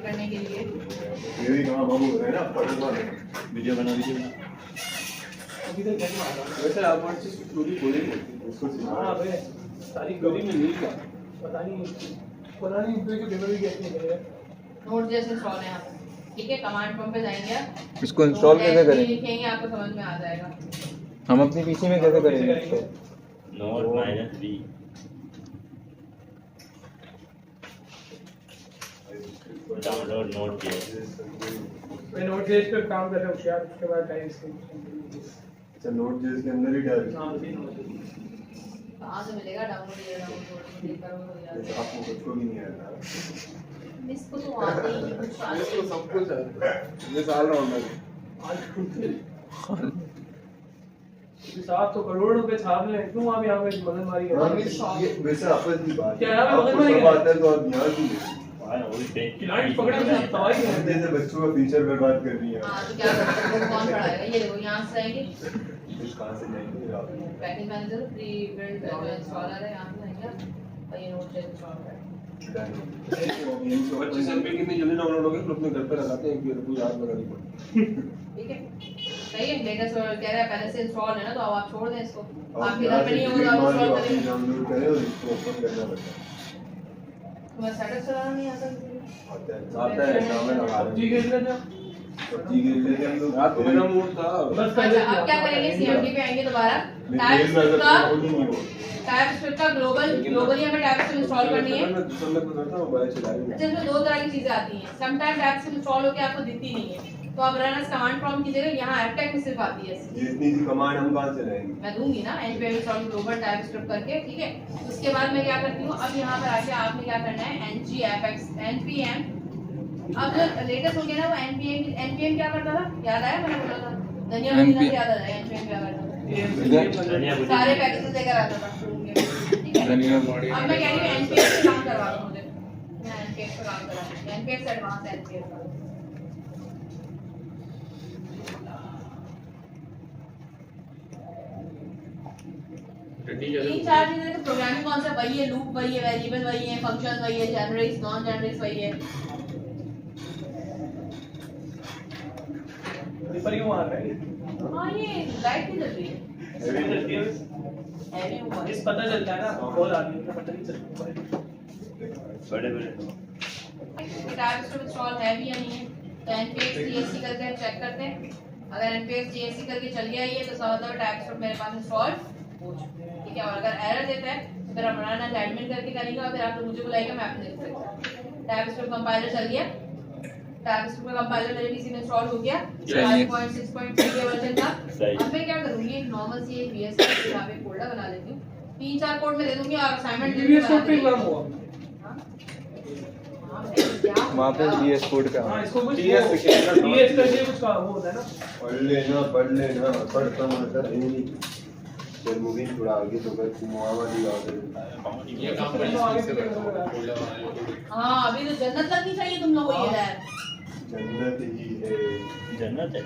करने के लिए ये भी कहाँ बाबू है ना पढ़ने वाले वीडियो बना अभी तक नहीं मारा वैसे आप और चीज पूरी बोली नहीं उसको हां बे सारी गली में नहीं क्या पता नहीं ऊपर के पेपर भी कैसे निकले नोट जैसे इंस्टॉल है यहाँ पे ठीक है कमांड प्रॉम्प्ट पे जाएंगे आप इसको इंस्टॉल कैसे करें? लिखेंगे आपको समझ में आ जाएगा हम अपनी पीसी में कैसे करेंगे इसको? नोट -3 डाउनलोड नोट किया मैं नोट जेस पे काम कर रहा हूं यार उसके बाद टाइम इसके अच्छा नोट जेस के अंदर ही डाल हां भी नोट कहाँ से मिलेगा डाउनलोड ये डाउनलोड करो यार आपको कुछ को भी नहीं आता इसको तो आते ही नहीं कुछ आते इसको सब कुछ आता है ये साल रहा हूं मैं आज सात तो करोड़ रुपए छाप ले क्यों आप यहाँ पे मगन मारी हाँ है ये वैसे आपस की बात क्या यहाँ पे आपको मगन मारी सब है? आता है तो आप यहाँ क्यों लेते खिलाड़ी पकड़े तो सब तबाही है जैसे बच्चों का फ्यूचर बर्बाद कर रही है हाँ तो क्या करेंगे कौन पढ़ाएगा ये देखो यहाँ से जाएंगे फिर कहाँ से जाएंगे आप package manager pre build installer है यहाँ से जाएंगे आप और ये नोट जेस इंस्टॉल है 25 रुपए कितनी जल्दी डाउनलोड हो गए तो अपने घर पे लगाते हैं कि कोई याद लगानी पड़ती ठीक है सही है लेटेस्ट कह रहा है पहले से इंस्टॉल है ना तो अब आप छोड़ दें इसको है आपके घर पे नहीं होगा तो इंस्टॉल करेंगे डाउनलोड करें और इसको ओपन करना पड़ता है तुम्हें सेटअप चलाना नहीं आता आता है नाम है लगा जी रहे के लिए जा सब्जी के लिए हम लोग रात को मेरा मूड था बस अच्छा अब क्या करेंगे सीएमडी पे आएंगे दोबारा मेरे में अगर होनी नहीं हो टाइप स्क्रिप्ट का ग्लोबली हमें टाइप स्क्रिप्ट इंस्टॉल करनी है मैं दूसरा में करता हूं मोबाइल चला रही अच्छा इसमें दो तरह की चीजें आती हैं some time TypeScript install होकर आपको दिखती नहीं है तो आप रन एज कमांड प्रॉम्प्ट कीजिएगा यहाँ एपटेक में सिर्फ आती है ये इतनी सी कमांड हम कहां से लाएंगे मैं दूंगी ना npm install global type script करके ठीक है उसके बाद मैं क्या करती हूँ अब यहाँ पर आके आपने क्या करना है npm अब जो लेटेस्ट हो गया ना वो npm क्या करता था याद आया मैंने बोला था धनिया पुदीना से याद आ जाएगा npm क्या करता था सारे पैकेजेस लेकर आता था ठीक है धनिया अब मैं कह रही हूँ npm से काम करवा दो मुझे मैं npm से काम करा npm से एडवांस npm का तीन चार चीजें तो प्रोग्रामिंग कॉन्सेप्ट वही है लूप वही है वेरिएबल वही है फंक्शन वही है जनरेट्स नॉन जनरेट्स वही है पर क्यों मार रहा है हाँ ये लाइट की जल रही है हैवी हुआ इस पता चलता है ना कॉल आ गई तो पता नहीं चलता बड़े टाइप स्क्रिप्ट इंस्टॉल है भी या नहीं है तो npx tsc करके चेक करते हैं अगर npx tsc करके चल गया ये तो समझ लो टाइप स्क्रिप्ट मेरे पास इंस्टॉल हो चुका है ठीक है और अगर एरर देता है तो फिर हम रन एज एडमिन करके करेंगे और फिर आप लोग मुझे बुलाएगा मैं आपको देख सकता टाइप स्क्रिप्ट कंपाइलर चल गया टाइप स्क्रिप्ट का कंपाइलर मेरे पीसी में इंस्टॉल हो गया 5.6.3 के वर्जन का अब मैं क्या करूंगी एक नॉर्मल सी एक वीएस कोड यहां पे फोल्डर बना लेती हूं तीन चार कोड में दे दूंगी और असाइनमेंट दे वीएस कोड पे काम हुआ वहाँ पे VS कोड का हां इसको कुछ TS टीएस करके कुछ काम होता है ना पढ़ लेना पढ़ता मतलब है नहीं जब मूवी थोड़ा आगे तो कर मुआवजा दिला दे ये काम हां अभी तो जन्नत लगनी चाहिए तुम लोगों को ये यार जन्नत ही है जन्नत है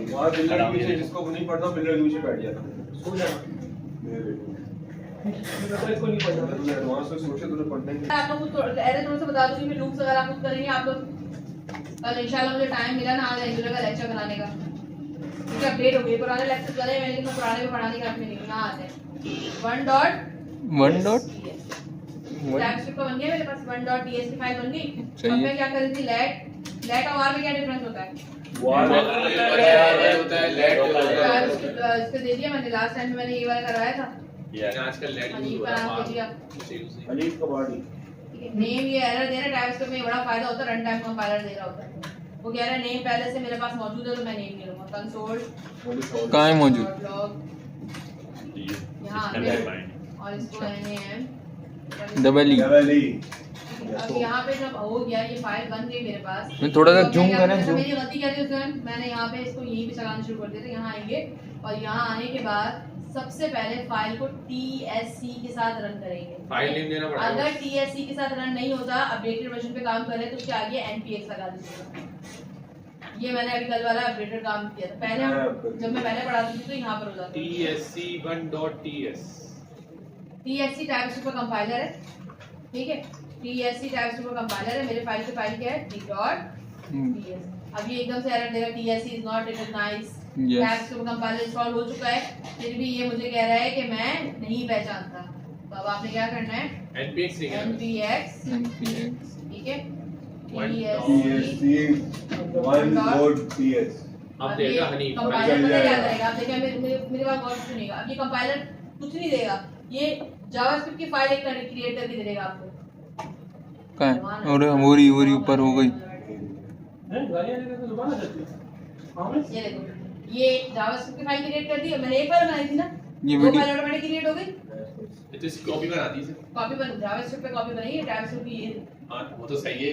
वहाँ बिल्डर के पीछे जिसको नहीं पढ़ता बिल्डर के पीछे बैठ जाता सो जाना मेरे मैं तो इसको नहीं पढ़ना तुमने एडवांस में सोचे तुमने पढ़ना ही आप लोग को एरर थोड़ा सा बता दूंगी मैं लूप्स वगैरह कुछ करेंगे आप लोग कल इंशाल्लाह मुझे टाइम मिला ना आज रेगुलर का लेक्चर बनाने का क्योंकि अपडेट हो गई पुराने लेक्चर चले मैंने लेकिन पुराने को पढ़ाने का अपने नहीं ना आते हैं 1 डॉट टैक्स का बन गया मेरे पास 1.tsp फाइल बन गई अब मैं क्या कर रही थी लेट और आर में क्या डिफरेंस होता है इसको दे दिया मैंने लास्ट टाइम मैंने ये वाला करवाया था आजकल लेट अलीफ का नाम दे दिया अलीफ का बॉडी ठीक है नेम ये एरर दे रहा है टाइप्स में बड़ा फायदा होता है रन टाइम कंपाइलर दे रहा होता है वो कह रहा है नेम पहले से मेरे पास मौजूद है तो मैं नेम ले लूंगा कंसोल कहाँ है मौजूद? यहाँ और इसको NAM डबल ई अब यहाँ पे जब हो गया ये फाइल बन गई मेरे पास मैं थोड़ा सा तो जूम मैं क्या करें करता था, जूम मेरी गलती क्या थी उस दिन मैंने यहाँ पे इसको यहीं पे चलाना शुरू कर दिया था यहाँ आएंगे और यहाँ आने के बाद सबसे पहले फाइल को TSC के साथ रन करेंगे फाइल नेम देना पड़ेगा अगर TSC के साथ रन नहीं होता अपडेटेड वर्जन पे काम कर रहे हैं तो उसके आगे npx लगा दीजिएगा ये मैंने अभी कल वाला अपडेटेड काम किया था पहले हम जब मैं पहले पढ़ाती थी तो यहाँ पर हो जाता tsc1.ts TSC टाइप का कंपाइलर है ठीक है TSC टाइपस्क्रिप्ट का कंपाइलर है, मेरे फाइल की फाइल क्या है d.ts। अब ये एकदम से एरर देगा TSC is not recognised, TypeScript compiler install हो चुका है, फिर भी ये मुझे कह रहा है कि मैं नहीं पहचानता। तो अब आपने क्या करना है npx ठीक है TSC 1.ts अब देगा हनी कंपाइलर पता क्या करेगा, आप देखिए मेरे बात गौर से सुनिएगा। अब ये कंपाइलर कुछ नहीं देगा, ये जावास्क्रिप्ट की फाइल एक क्रिएट करके दे देगा आपको। कहाँ है? और वो रही ऊपर हो गई। गालियाँ देने तो जुबान आ जाती है। हाँ मैं ये देखो, ये जावास्क्रिप्ट की फाइल क्रिएट कर दी, मैंने एक फाइल बनाई थी ना, ये दो वीडियो फाइल ऑटोमेटिक क्रिएट हो गई। तो इसकी कॉपी बनाती है कॉपी बन जावास्क्रिप्ट पे कॉपी बनाई है, टाइपस्क्रिप्ट की ये। हां वो तो सही है।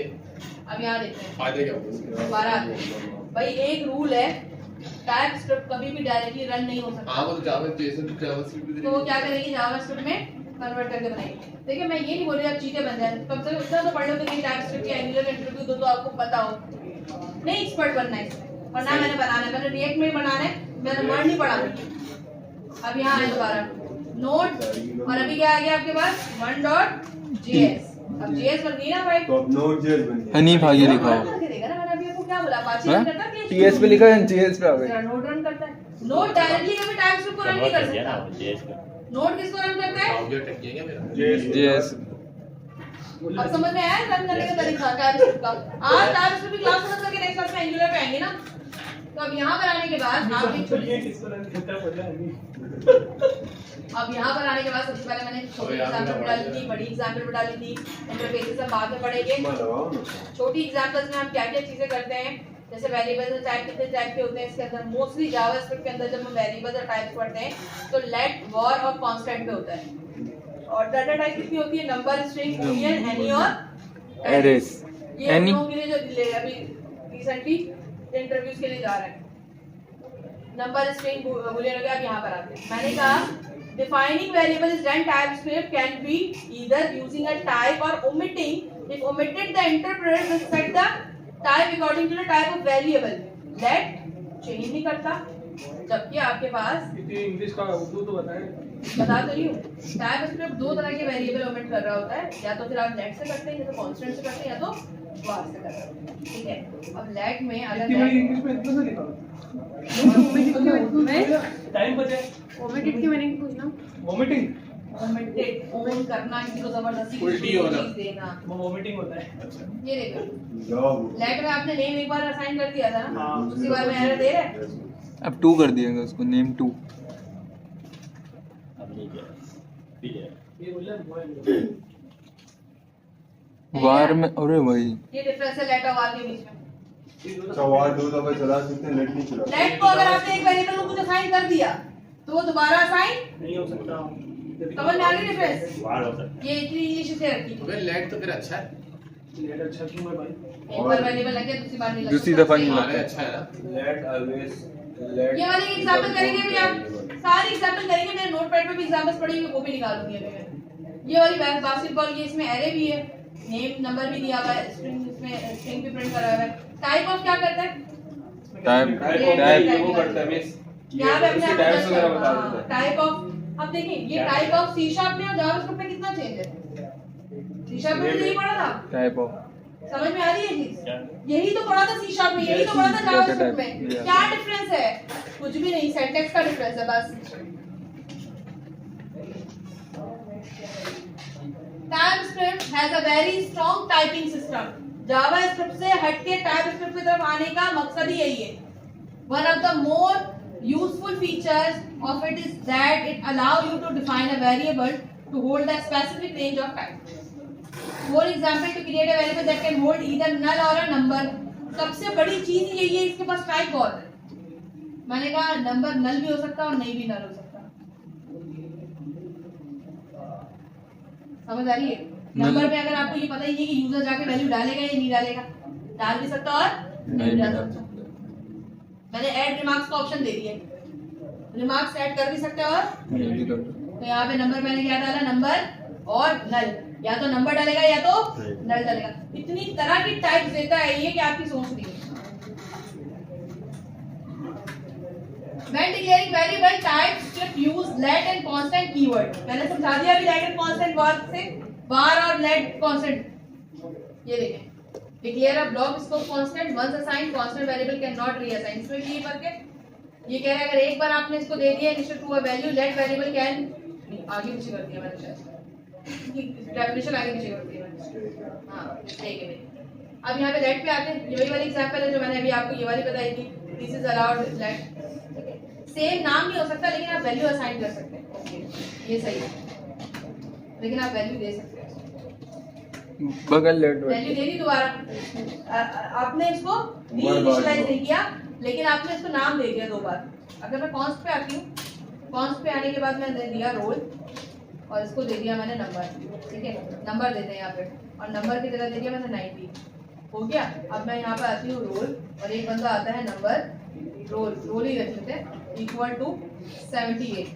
अब यहाँ देखते हैं फायदा क्या होगा इसका? दोबारा आते हैं। भाई एक रूल है, टाइपस्क्रिप्ट कभी भी डायरेक्टली रन नहीं हो सकता। हां वो तो जावास्क्रिप्ट भी तो वो क्या करेगी, जावास्क्रिप्ट में कन्वर्ट करके बनाएगी। देखिए मैं ये नहीं बोल रही आप चीजें बन जाए, कम से कम इतना तो पढ़ लो कि टाइपस्क्रिप्ट या एंगुलर इंटरव्यू दो तो आपको पता हो। नहीं एक्सपर्ट बनना है इसमें, और ना मैंने बनाना है, मैंने रिएक्ट में बनाना है, मैंने वर्ड नहीं पढ़ा। अब यहाँ है दोबारा नोट, और अभी क्या आ गया आपके पास 1.js। अब js बन गई ना भाई, तो अब Node.js बन गया। हनीफ आगे लिखा हो। करके देगा ना। मैंने अभी आपको क्या बोला, अपाचे हाँ? रन करता है TS पे लिखा है, JS पे आ गई। नोट रन करता है। नोट डायरेक्टली कभी टाइपस्क्रिप्ट को रन नहीं कर सकता। नोट किसको रन करता है? ऑब्जेक्ट टक किया क्या मेरा? JS अब समझ में आया रन करने का तरीका टाइपस्क्रिप्ट का। आज टाइपस्क्रिप्ट की क्लास खत्म करके नेक्स्ट क्लास में एंगुलर पे आएंगे ना। तो अब यहाँ पर आने के बाद आप एक छोटी ये किस तरह करता है पता नहीं। अब यहाँ पर आने के बाद सबसे पहले मैंने छोटी एग्जांपल भी डाली थी, बड़ी एग्जांपल भी डाली थी, इंटरफेसेस हम बाद में पढ़ेंगे। मैं लगाओ ना। छोटी एग्जांपल्स में हम क्या-क्या चीजें करते हैं, जैसे वेरिएबल्स टाइप कितने टाइप के होते हैं इसके अंदर। मोस्टली जावास्क्रिप्ट के अंदर जब हम वेरिएबल्स और टाइप्स पढ़ते हैं तो लेट, वर और कांस्टेंट पे होता है। और डाटा टाइप कितनी होती है, नंबर, स्ट्रिंग, बूलियन, एनी और एरेस। ये एनी हम लोगों के लिए जो अभी रिसेंटली इंटरव्यूज के लिए जा रहे हैं। नंबर, स्ट्रिंग, बूलियन हो गया। अब यहाँ पर आते हैं, मैंने कहा defining variable is done TypeScript can be either using a type or omitting. If omitted, the interpreter will set the type according to the type of variable. Let change नहीं करता, जबकि आपके पास इतनी इंग्लिश का उर्दू तो बताएं। बता तो रही हूँ, टाइपस्क्रिप्ट दो तरह के वेरिएबल ओमिट कर रहा होता है, या तो फिर आप लेट से करते हैं, या तो कांस्टेंट से करते हैं, या तो var से करते हैं। ठीक है, अब लेट में अगर इतनी बड़ी इंग्लिश में इतना सा लिखा टाइम बचे ओमिटेड की मैंने पूछना, वोमिटिंग ओमिटेड ओन करना, किसी को जबरदस्ती उल्टी किसी को होना। चीज देना। वो वोमिटिंग होता है। ये देखो, जाओ। लेट में आपने नेम एक बार असाइन कर दिया था ना, हाँ। उसी बार में एरर दे रहा है। अब 2 कर दिएगा उसको, नेम 2। ये बोल रहा है वार में, अरे भाई ये डिफरेंस है लेट और वार के बीच में। सवाल दो दफा चला सकते हैं, लेट नहीं चला लेट को अगर आपने एक वेरिएबल को कुछ असाइन कर दिया तो वो दोबारा असाइन नहीं हो सकता। समझ में आ गई डिफरेंस? ये इतनी इंग्लिश से रखी तो फिर लेट तो फिर अच्छा है। लेट अच्छा क्यों है भाई? एक बार वेरिएबल लगे दूसरी बार नहीं लगता। दूसरी दफा नहीं हमारे लगता। अच्छा है ना। Let always let. ये वाली एग्जांपल करेंगे भी आप, सारी एग्जांपल करेंगे, मेरे नोटपैड पे भी एग्जांपल्स पड़ी हुई, वो भी निकालूंगी अभी मैं। ये वाली बास्केटबॉल, ये इसमें एरे भी है, नेम नंबर भी दिया हुआ है, स्ट्रिंग इसमें स्ट्रिंग भी प्रिंट करा हुआ है। टाइप ऑफ क्या करता है? टाइप वो करता है मिस, यहाँ पे अपने आप टाइप ऑफ। अब देखिए ये टाइप ऑफ सी शार्प में और जावास्क्रिप्ट में कितना चेंज है। सी शार्प में नहीं पढ़ा था, टाइप ऑफ समझ में आ रही है चीज? यही तो पढ़ा था सी शार्प में, यही तो पढ़ा था जावास्क्रिप्ट में। क्या डिफरेंस है? कुछ भी नहीं, सिंटैक्स का डिफरेंस है बस। TypeScript has a very strong typing system. JavaScript से हटके TypeScript की तरफ आने का मकसद ही यही है। One of the more useful features of it is that it allows you to define a variable to hold a specific range of type. For example, to create a variable that can hold either null or a number. सबसे बड़ी चीज यही है, इसके पास type बहुत है। मैंने कहा नंबर नल भी हो सकता है और नहीं भी नल हो सकता। समझ आ रही है? नंबर में अगर आपको ये पता ही है कि यूजर जाके वैल्यू डालेगा या नहीं डालेगा, डाल भी सकता और नहीं डाल सकता। मैंने ऐड रिमार्क्स का ऑप्शन दे दिया, रिमार्क्स ऐड कर भी सकते हैं और तो यहाँ पे नंबर मैंने क्या डाला, नंबर और नल, या तो नंबर डालेगा या तो नल डालेगा। इतनी तरह की टाइप्स देता है ये कि आपकी सोच नहीं है। When declaring variable, TypeScript use let and constant keyword. मैंने समझा दिया अभी let and constant var से, var और let constant ये देखें, declare a block scope constant once assigned constant variable can not reassign. इसमें भी ये फर्क है, ये कह रहा है अगर एक बार आपने इसको दे दिया initial to a value let variable can, आगे पीछे कर दिया मैंने शायद, डेफिनेशन आगे पीछे कर दिया मैंने, हाँ ठीक है। अब यहाँ पे लेट पे आते हैं, ये वही वाली एग्जांपल है जो मैंने अभी आपको ये वाली बताई थी, this is allowed let. Same नाम नहीं हो सकता लेकिन आप वैल्यू असाइन कर सकते हैं, ओके ये सही है, लेकिन आप वैल्यू दे सकते हैं, बगल लेट वैल्यू दे दी दोबारा, आपने इसको इनिशियलाइज नहीं किया लेकिन आपने इसको नाम दे दिया दो बार। अगर मैं कॉन्स्ट पे आती हूँ, कॉन्स्ट पे आने के बाद मैंने दिया रोल और इसको दे दिया मैंने नंबर, ठीक है, नंबर देते हैं यहाँ पे, और नंबर की जगह दे दिया मैंने 90, हो गया। अब मैं यहाँ पे आती हूँ रोल और एक बंदा आता है नंबर, रोल ही रख लेते हैं इक्वल टू 78,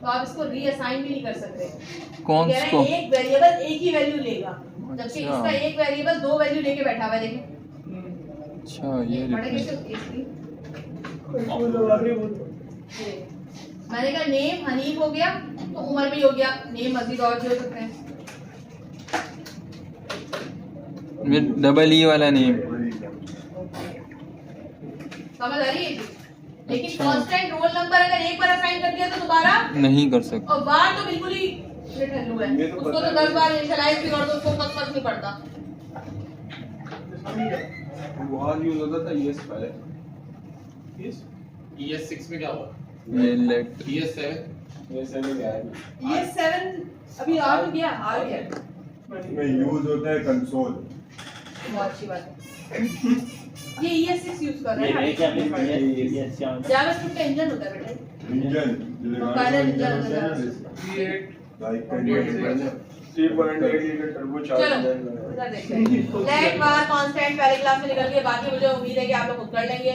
तो आप इसको रीअसाइन भी नहीं कर सकते, कौन कह रहे को हैं एक वेरिएबल एक ही वैल्यू लेगा, जबकि अच्छा। इसका एक वेरिएबल दो वैल्यू लेके बैठा हुआ है, देखें अच्छा ये पढ़े difference। कैसे इसकी? ये ये। मैंने कहा नेम हनीफ हो गया तो उमर भी हो गया, नेम मजीद और भी हो सकते हैं, ये डबल ई वाला नेम। समझ आ रही है? लेकिन अच्छा। कांस्टेंट रोल नंबर अगर एक बार असाइन कर दिया तो दोबारा, नहीं कर सकते। और बार तो बिल्कुल ही ठल्लू है, ये तो उसको पता तो है। 10 बार इनिशियलाइज भी कर दो उसको फर्क नहीं पड़ता। बहुत यूज होता था ये पहले, ES6 में क्या हुआ? ये लेट ES7 ये सब क्या है ये 7 अभी आ तो गया, आ गया, में यूज होता है कंसोल। बहुत अच्छी बात है। ये ES6 यूज कर रहे हैं, जावास्क्रिप्ट का इंजन होता है बेटा, इंजन कंपाइलर इंजन होता है। लाइक कंडीशन 3.8 लीटर टर्बो चलो चार्जर। इधर देखते हैं, लेट बार कांस्टेंट पहले क्लास में निकल गए, बाकी मुझे उम्मीद है कि आप लोग खुद कर लेंगे।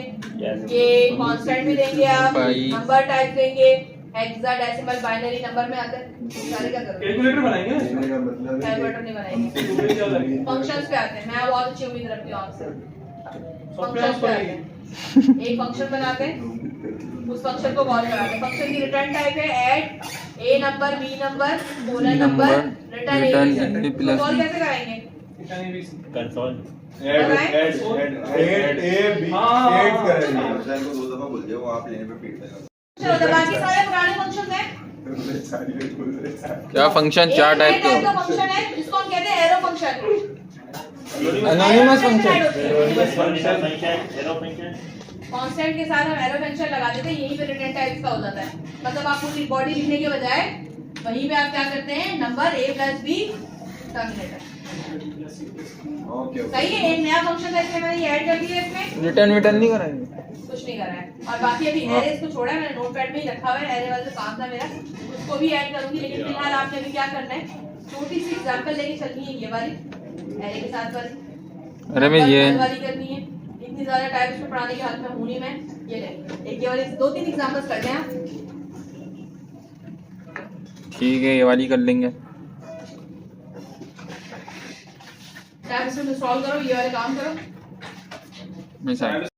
ये कांस्टेंट भी देंगे आप, Byte। नंबर टाइप देंगे, हेक्साडेसिमल बाइनरी नंबर में आते हैं, सारे क्या करोगे? कैलकुलेटर बनाएंगे कहने का मतलब है कैलकुलेटर नहीं बनाएंगे। फंक्शंस पे आते हैं, मैं बहुत अच्छी उम्मीद रखती हूँ आपसे। फंक्शंस पे आते हैं, एक फंक्शन बनाते हैं, उस फंक्शन को कॉल कराते हैं, फंक्शन की रिटर्न टाइप है add a number b number colon number return return a plus call कैसे कराएंगे? Console add a b add करेंगे। को 2 दफा बोल दिया, वो आप लेने पे पीट देगा। चलो तो बाकी सारे पुराने फंक्शन हैं, सारी बोल रहे हैं। क्या फंक्शन चार टाइप का के फंक्शन है जिसको हम कहते हैं arrow function, anonymous function. Arrow function constant के साथ हम एरो फंक्शन लगा देते हैं, यहीं पे रिटर्न टाइप्स का हो जाता है, मतलब आप पूरी बॉडी लिखने के बजाय वहीं पे आप क्या करते हैं number a + b terminator, okay सही है। एक नया फंक्शन है इसमें मैंने ये ऐड कर दिया, इसमें रिटर्न विटर्न नहीं कराएंगे। कुछ नहीं करा है, और बाकी अभी एरेस को छोड़ा है, मैंने नोटपैड में ही रखा हुआ है, एरे वाला जो काम था मेरा उसको भी ऐड करूंगी, लेकिन फिलहाल आपने अभी क्या करना है, छोटी सी एग्जांपल लेके चलनी है, ये वाली एरे के साथ वाली, अरे मैं ये वाली करनी है, इतनी ज्यादा टाइप्स में पढ़ाने के हाथ में हूं नहीं मैं, ये ले एक ये वाली 2-3 एग्जांपल्स कर लें आप। ठीक है, ये वाली कर लेंगे। टाइप्स में इंस्टॉल करो, ये वाले काम करो। मैं साइड